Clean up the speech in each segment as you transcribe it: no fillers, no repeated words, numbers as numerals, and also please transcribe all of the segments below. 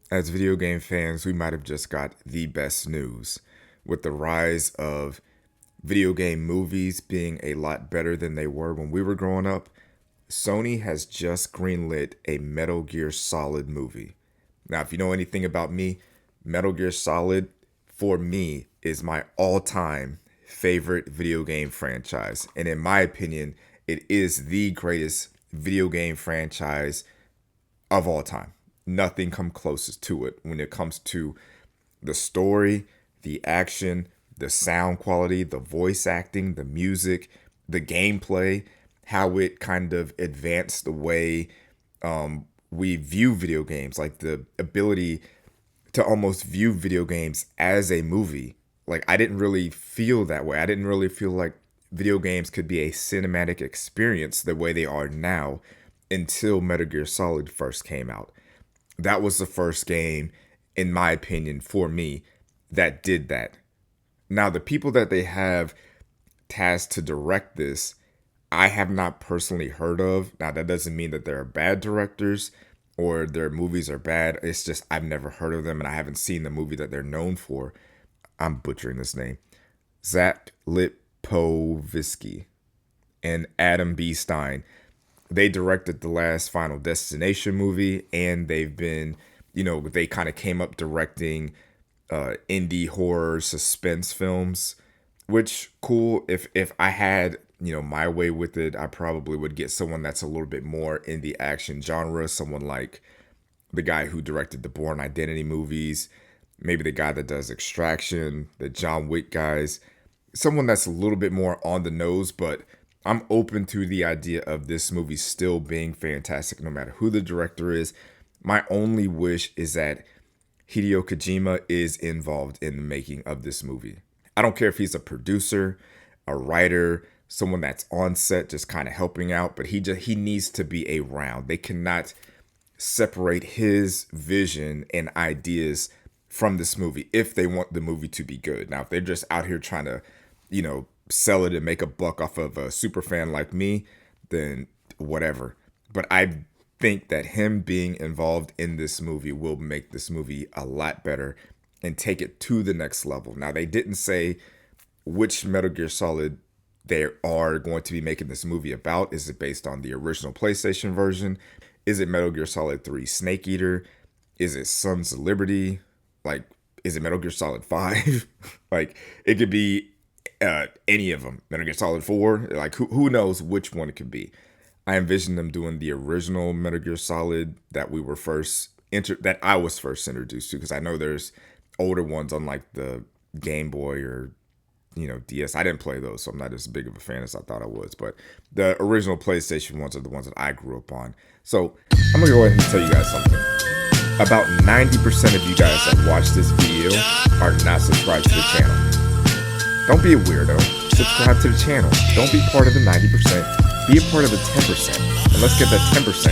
As video game fans, we might have just got the best news. With the rise of video game movies being a lot better than they were when we were growing up, Sony has just greenlit a Metal Gear Solid movie. Now, if you know anything about me, Metal Gear Solid, for me, is my all time favorite video game franchise. And in my opinion, it is the greatest video game franchise of all time. Nothing come closest to it when it comes to the story, the action, the sound quality, the voice acting, the music, the gameplay, how it kind of advanced the way we view video games, like the ability to almost view video games as a movie. Like, I didn't really feel that way. I didn't really feel like video games could be a cinematic experience the way they are now until Metal Gear Solid first came out. That was the first game, in my opinion, for me, that did that. Now, the people that they have tasked to direct this, I have not personally heard of. Now, that doesn't mean that they're bad directors or their movies are bad. It's just I've never heard of them and I haven't seen the movie that they're known for. I'm butchering this name. Zach Lipovsky and Adam B. Stein. They directed the last Final Destination movie, and they've been, they kind of came up directing indie horror suspense films, which cool. If I had my way with it, I probably would get someone that's a little bit more in the action genre, someone like the guy who directed the Bourne Identity movies, maybe the guy that does Extraction, the John Wick guys, someone that's a little bit more on the nose. But I'm open to the idea of this movie still being fantastic no matter who the director is. My only wish is that Hideo Kojima is involved in the making of this movie. I don't care if he's a producer, a writer, someone that's on set just kind of helping out, but he needs to be around. They cannot separate his vision and ideas from this movie if they want the movie to be good. Now, if they're just out here trying to, sell it and make a buck off of a super fan like me, then whatever. But I think that him being involved in this movie will make this movie a lot better and take it to the next level. Now, they didn't say which Metal Gear Solid they are going to be making this movie about. Is it based on the original PlayStation version? Is it Metal Gear Solid 3 Snake Eater? Is it Sons of Liberty? Like, is it Metal Gear Solid 5? Like, it could be any of them. Metal Gear Solid 4. Like, who knows which one it could be. I envision them doing the original Metal Gear Solid that we were that I was first introduced to, because I know there's older ones on like the Game Boy or DS. I didn't play those, so I'm not as big of a fan as I thought I was. But the original PlayStation ones are the ones that I grew up on. So I'm gonna go ahead and tell you guys something. About 90% of you guys that watch this video are not subscribed to the channel. Don't be a weirdo. Subscribe to the channel. Don't be part of the 90%. Be a part of the 10%. And let's get that 10%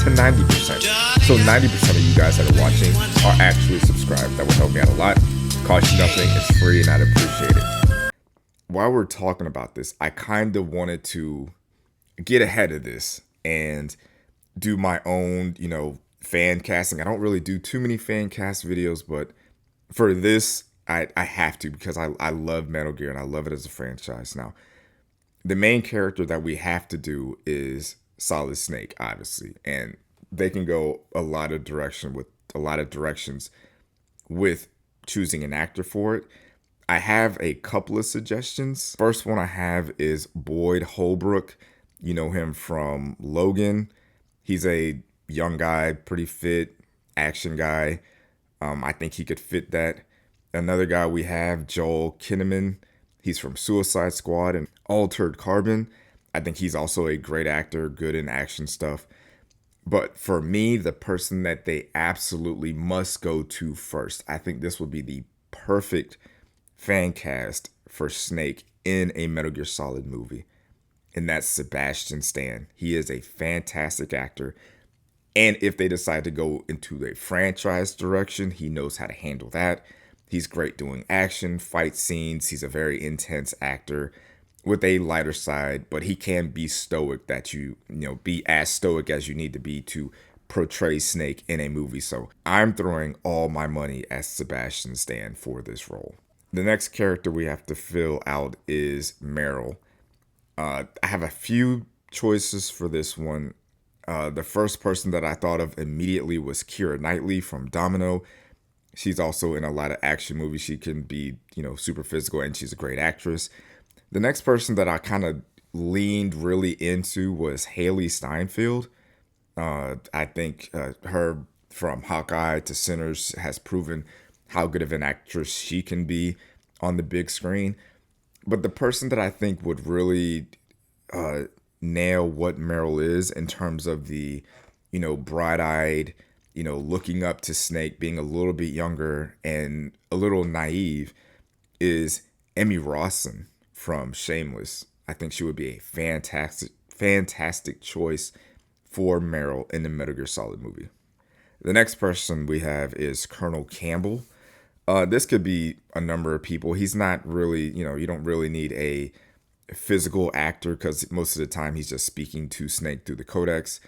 to 90%. So 90% of you guys that are watching are actually subscribed. That would help me out a lot. Cost you nothing. It's free and I'd appreciate it. While we're talking about this, I kind of wanted to get ahead of this and do my own, fan casting. I don't really do too many fan cast videos, but for this, I have to, because I love Metal Gear and I love it as a franchise. Now, the main character that we have to do is Solid Snake, obviously, and they can go a lot of directions with choosing an actor for it. I have a couple of suggestions. First one I have is Boyd Holbrook. You know him from Logan. He's a young guy, pretty fit, action guy. I think he could fit that. Another guy we have, Joel Kinnaman. He's from Suicide Squad and Altered Carbon. I think he's also a great actor, good in action stuff. But for me, the person that they absolutely must go to first, I think this would be the perfect fan cast for Snake in a Metal Gear Solid movie. And that's Sebastian Stan. He is a fantastic actor. And if they decide to go into a franchise direction, he knows how to handle that. He's great doing action, fight scenes. He's a very intense actor with a lighter side, but he can be stoic, that be as stoic as you need to be to portray Snake in a movie. So I'm throwing all my money at Sebastian Stan for this role. The next character we have to fill out is Meryl. I have a few choices for this one. The first person that I thought of immediately was Keira Knightley from Domino. She's also in a lot of action movies. She can be, super physical, and she's a great actress. The next person that I kind of leaned really into was Haley Steinfeld. I think her from Hawkeye to Sinners has proven how good of an actress she can be on the big screen. But the person that I think would really nail what Meryl is in terms of the, bright-eyed, looking up to Snake, being a little bit younger and a little naive, is Emmy Rawson from Shameless. I think she would be a fantastic choice for Meryl in the Metal Gear Solid movie. The next person we have is Colonel Campbell. This could be a number of people. He's not really, you don't really need a physical actor because most of the time he's just speaking to Snake through the codex.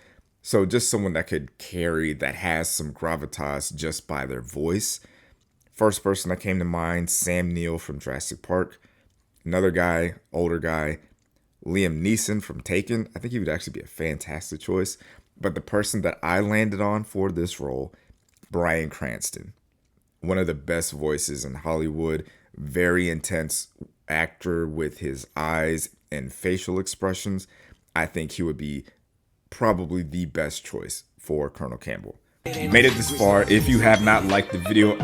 So just someone that could carry, that has some gravitas just by their voice. First person that came to mind, Sam Neill from Jurassic Park. Another guy, older guy, Liam Neeson from Taken. I think he would actually be a fantastic choice. But the person that I landed on for this role, Bryan Cranston. One of the best voices in Hollywood. Very intense actor with his eyes and facial expressions. I think he would be probably the best choice for Colonel Campbell. You made it this far. If you have not liked the video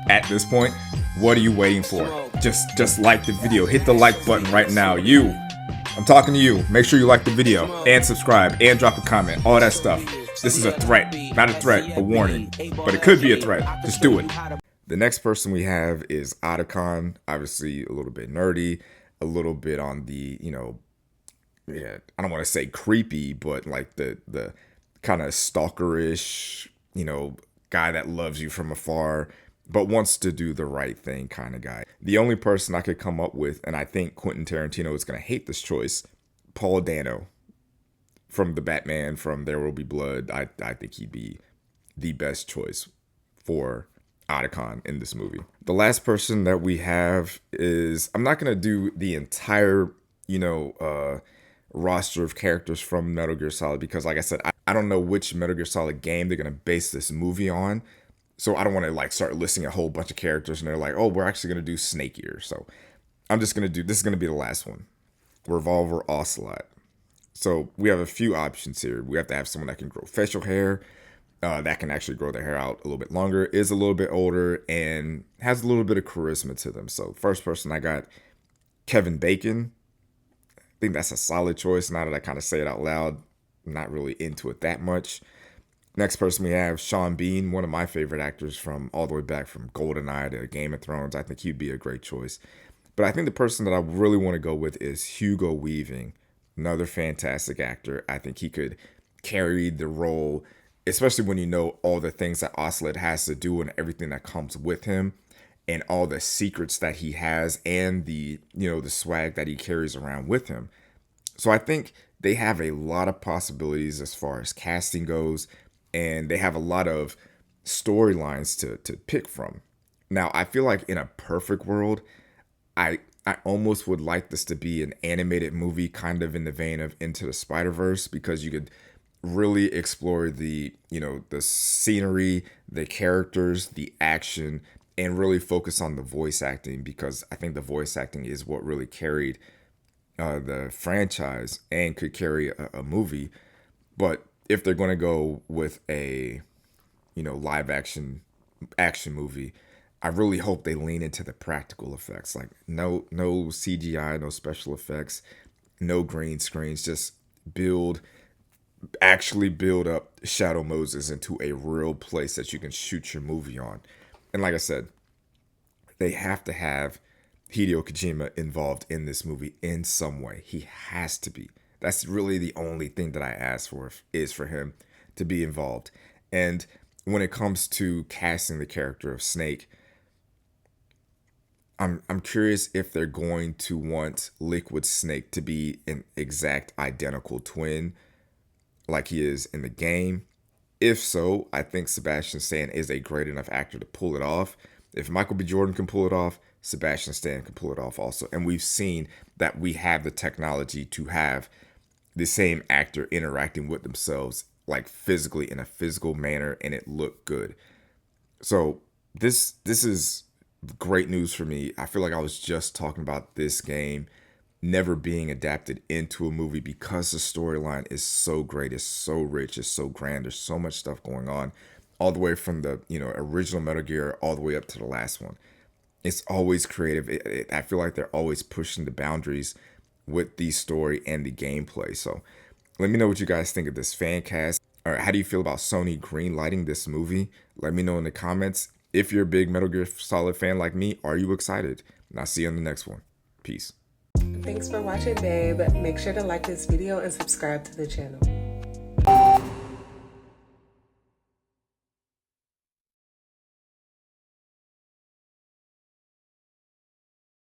at this point, what are you waiting for? Just like the video. Hit the like button right now. I'm talking to you. Make sure you like the video and subscribe and drop a comment. All that stuff. This is a threat. Not a threat, a warning. But it could be a threat. Just do it. The next person we have is Otacon. Obviously a little bit nerdy, a little bit on the, I don't want to say creepy, but like the kind of stalkerish, guy that loves you from afar, but wants to do the right thing kind of guy. The only person I could come up with, and I think Quentin Tarantino is going to hate this choice, Paul Dano from the Batman, from There Will Be Blood. I think he'd be the best choice for Otacon in this movie. The last person that we have is, I'm not going to do the entire, roster of characters from Metal Gear Solid because, like I said, I don't know which Metal Gear Solid game they're going to base this movie on. So I don't want to start listing a whole bunch of characters and they're like, oh, we're actually going to do Snake Eater. So I'm just going to this is going to be the last one. Revolver Ocelot. So we have a few options here. We have to have someone that can grow facial hair, that can actually grow their hair out a little bit longer, is a little bit older, and has a little bit of charisma to them. So first person I got, Kevin Bacon. I think that's a solid choice. Now that I kind of say it out loud, I'm not really into it that much. Next person we have, Sean Bean, one of my favorite actors from all the way back from GoldenEye to Game of Thrones. I think he'd be a great choice. But I think the person that I really want to go with is Hugo Weaving, another fantastic actor. I think he could carry the role, especially when you know all the things that Ocelot has to do and everything that comes with him and all the secrets that he has and the swag that he carries around with him. So I think they have a lot of possibilities as far as casting goes, and they have a lot of storylines to pick from. Now, I feel like in a perfect world, I almost would like this to be an animated movie, kind of in the vein of Into the Spider-Verse, because you could really explore the scenery, the characters, the action, and really focus on the voice acting, because I think the voice acting is what really carried the franchise and could carry a movie. But if they're going to go with a live action movie, I really hope they lean into the practical effects. Like no CGI, no special effects, no green screens. Just actually build up Shadow Moses into a real place that you can shoot your movie on. And like I said, they have to have Hideo Kojima involved in this movie in some way. He has to be. That's really the only thing that I ask for, is for him to be involved. And when it comes to casting the character of Snake, I'm curious if they're going to want Liquid Snake to be an exact identical twin like he is in the game. If so, I think Sebastian Stan is a great enough actor to pull it off. If Michael B. Jordan can pull it off, Sebastian Stan can pull it off also. And we've seen that we have the technology to have the same actor interacting with themselves like physically in a physical manner and it looked good. So this is great news for me. I feel like I was just talking about this game never being adapted into a movie because the storyline is so great, it's so rich, it's so grand. There's so much stuff going on, all the way from the original Metal Gear all the way up to the last one. It's always creative. I feel like they're always pushing the boundaries with the story and the gameplay. So let me know what you guys think of this fan cast. All right, how do you feel about Sony greenlighting this movie? Let me know in the comments. If you're a big Metal Gear Solid fan like me, are you excited? And I'll see you on the next one. Peace. Thanks for watching, babe. Make sure to like this video and subscribe to the channel.